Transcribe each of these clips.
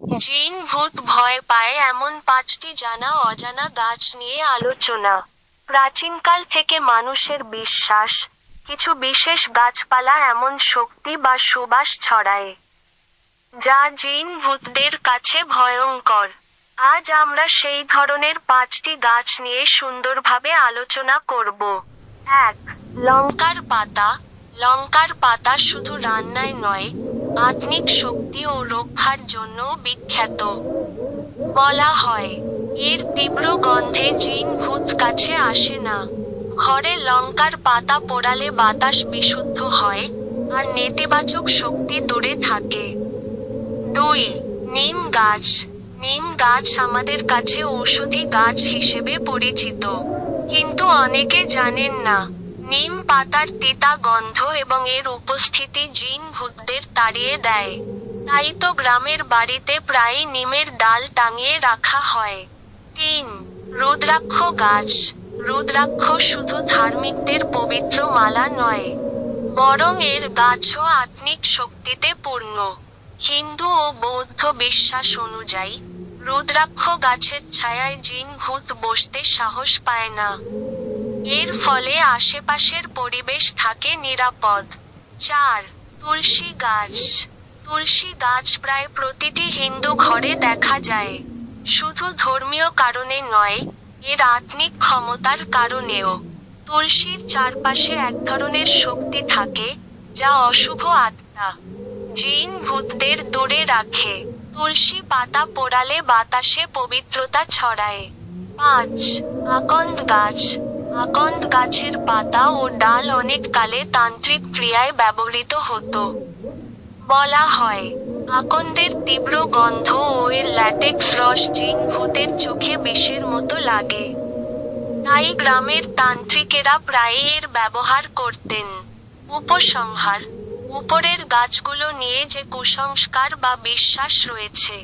জিন ভূত ভয় পায় এমন 5টি জানা অজানা গাছ নিয়ে আলোচনা। প্রাচীনকাল থেকে মানুষের বিশ্বাস, কিছু বিশেষ গাছপালা এমন শক্তি বা সুবাস ছড়ায়, যা জিন ভূতদের কাছে ভয়ঙ্কর। আজ আমরা সেই ধরনের 5টি গাছ নিয়ে সুন্দরভাবে আলোচনা করব। 1. লঙ্কার পাতা। লঙ্কার পাতা শুধু রান্নায় নয়, আত্মিক শক্তি ও রক্ষার জন্যও বিখ্যাত। বলা হয়, এর তীব্র গন্ধে জিন ভূত কাছে আসে না। ঘরে লঙ্কার পাতা পোড়ালে বাতাস বিশুদ্ধ হয়, আর নেতিবাচক শক্তি দূরে থাকে। 2. নিম গাছ। নিম গাছ আমাদের কাছে ঔষধি গাছ হিসেবে পরিচিত, কিন্তু অনেকে জানেন না, নিম পাতার তিতা গন্ধ এবং এর উপস্থিতি জিন ভূতদের তাড়িয়ে দেয়। তাই তো গ্রামের বাড়িতে প্রায়ই নিমের ডাল টাঙিয়ে রাখা হয়। 3. রুদ্রাক্ষ গাছ। রুদ্রাক্ষ শুধু ধার্মিকদের পবিত্র মালা নয়, বরং এর গাছও আত্মিক শক্তিতে পূর্ণ। হিন্দু ও বৌদ্ধ বিশ্বাস অনুযায়ী, রুদ্রাক্ষ গাছের ছায়ায় জিন ভূত বসতে সাহস পায় না। এর ফলে আশেপাশের পরিবেশ থাকে নিরাপদ। 4. তুলসী গাছ। তুলসী গাছ প্রায় প্রতিটি হিন্দু ঘরে দেখা যায়। শুধু ধর্মীয় কারণে নয়, এর আত্মিক ক্ষমতার কারণেও। তুলসীর চারপাশে এক ধরনের শক্তি থাকে, যা অশুভ আত্মা, জিন ভূতদের দূরে রাখে। তুলসী পাতা পোড়ালে বাতাসে পবিত্রতা ছড়ায়। 5. আকন্দ গাছ। আকন্দ গাছের পাতা ও ডাল অনেক কালে তান্ত্রিক ক্রিয়ায় ব্যবহৃত হতো। বলা হয়, আকন্দের তীব্র গন্ধ ও এর ল্যাটেক্স রস জিন ভূতের চোখে বিষের মতো লাগে। তাই গ্রামের তান্ত্রিকেরা প্রায়ই এর ব্যবহার করতেন। উপসংহার: উপরের গাছগুলো নিয়ে যে কুসংস্কার বা বিশ্বাস রয়েছে,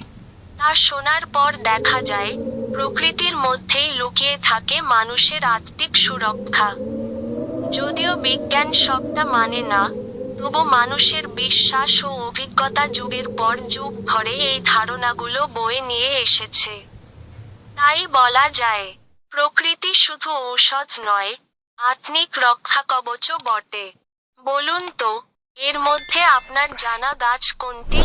তা শোনার পর দেখা যায়, প্রকৃতির মধ্যেই লুকিয়ে থাকে মানুষের আত্মিক সুরক্ষা। যদিও বিজ্ঞান সবটা মানে না, তবু মানুষের বিশ্বাস ও অভিজ্ঞতা যুগের পর যুগ ধরে এই ধারণাগুলো বয়ে নিয়ে এসেছে। তাই বলা যায়, প্রকৃতি শুধু ঔষধ নয়, আত্মিক রক্ষাকবচও বটে। বলুন তো, এর মধ্যে আপনার জানা গাছ কোনটি?